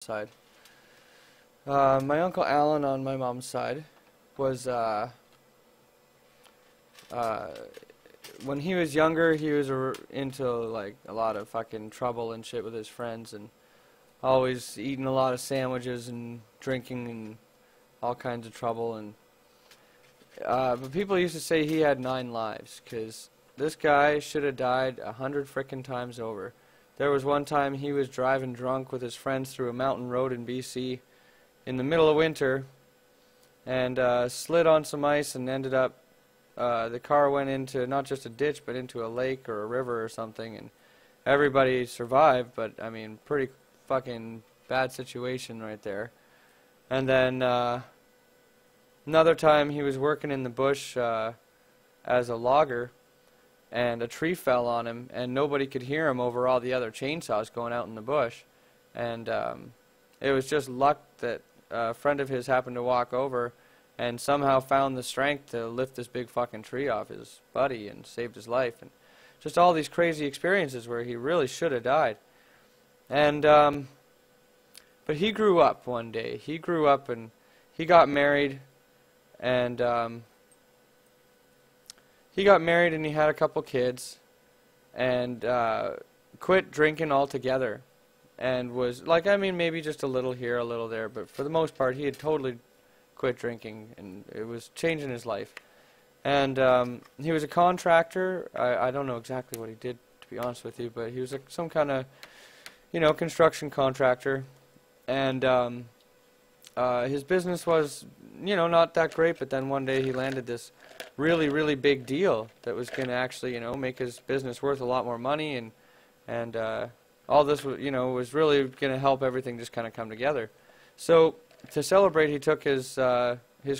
side. My uncle Allan on my mom's side was, when he was younger, he was into like a lot of fucking trouble and shit with his friends, and always eating a lot of sandwiches and drinking and all kinds of trouble. And but people used to say he had 9 lives, 'cause this guy should have died 100 frickin' times over. There was one time he was driving drunk with his friends through a mountain road in BC in the middle of winter, and slid on some ice and ended up, the car went into not just a ditch but into a lake or a river or something, and everybody survived, but I mean pretty fucking bad situation right there. And then another time he was working in the bush as a logger, and a tree fell on him, and nobody could hear him over all the other chainsaws going out in the bush. And it was just luck that a friend of his happened to walk over and somehow found the strength to lift this big fucking tree off his buddy and saved his life. And just all these crazy experiences where he really should have died. And but he grew up one day. He grew up and he got married, and he had a couple kids, and quit drinking altogether, and was like, I mean, maybe just a little here, a little there, but for the most part he had totally quit drinking, and it was changing his life. And he was a contractor. I don't know exactly what he did, to be honest with you, but he was some kind of, construction contractor. And his business was, not that great, but then one day he landed this really, really big deal that was going to actually, make his business worth a lot more money, and all this was, was really going to help everything just kind of come together. So to celebrate, he took his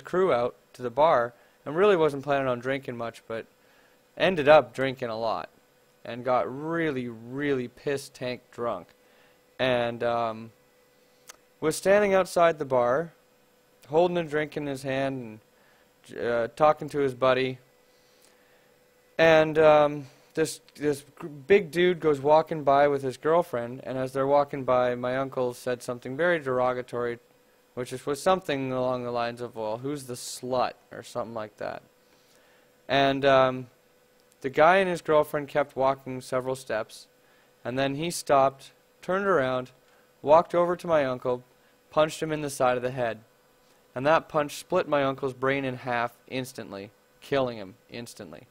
crew out to the bar, and really wasn't planning on drinking much, but ended up drinking a lot, and got really, really piss tank drunk, and was standing outside the bar, holding a drink in his hand, and talking to his buddy, and this big dude goes walking by with his girlfriend, and as they're walking by, my uncle said something very derogatory, which was something along the lines of, well, who's the slut, or something like that. And the guy and his girlfriend kept walking several steps, and then he stopped, turned around, walked over to my uncle, punched him in the side of the head. And that punch split my uncle's brain in half instantly, killing him instantly.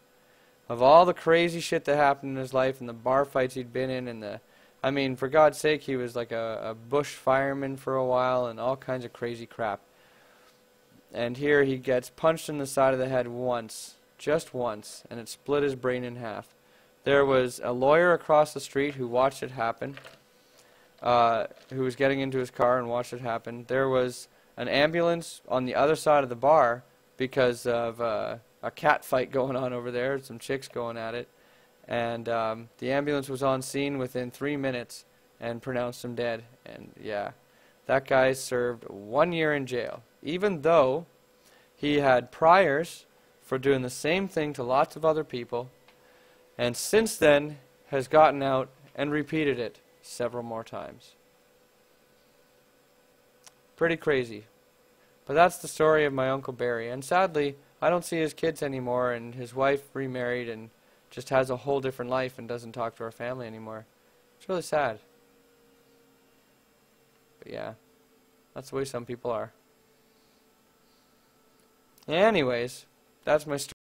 Of all the crazy shit that happened in his life, and the bar fights he'd been in, and I mean, for God's sake, he was like a bush fireman for a while, and all kinds of crazy crap. And here he gets punched in the side of the head once, just once, and it split his brain in half. There was a lawyer across the street who watched it happen, who was getting into his car and watched it happen. There was an ambulance on the other side of the bar because of a cat fight going on over there, some chicks going at it. And the ambulance was on scene within 3 minutes and pronounced him dead. And yeah, that guy served 1 year in jail, even though he had priors for doing the same thing to lots of other people, and since then has gotten out and repeated it several more times. Pretty crazy. But that's the story of my Uncle Barry. And sadly, I don't see his kids anymore, and his wife remarried and just has a whole different life and doesn't talk to her family anymore. It's really sad. But yeah, that's the way some people are. Anyways, that's my story.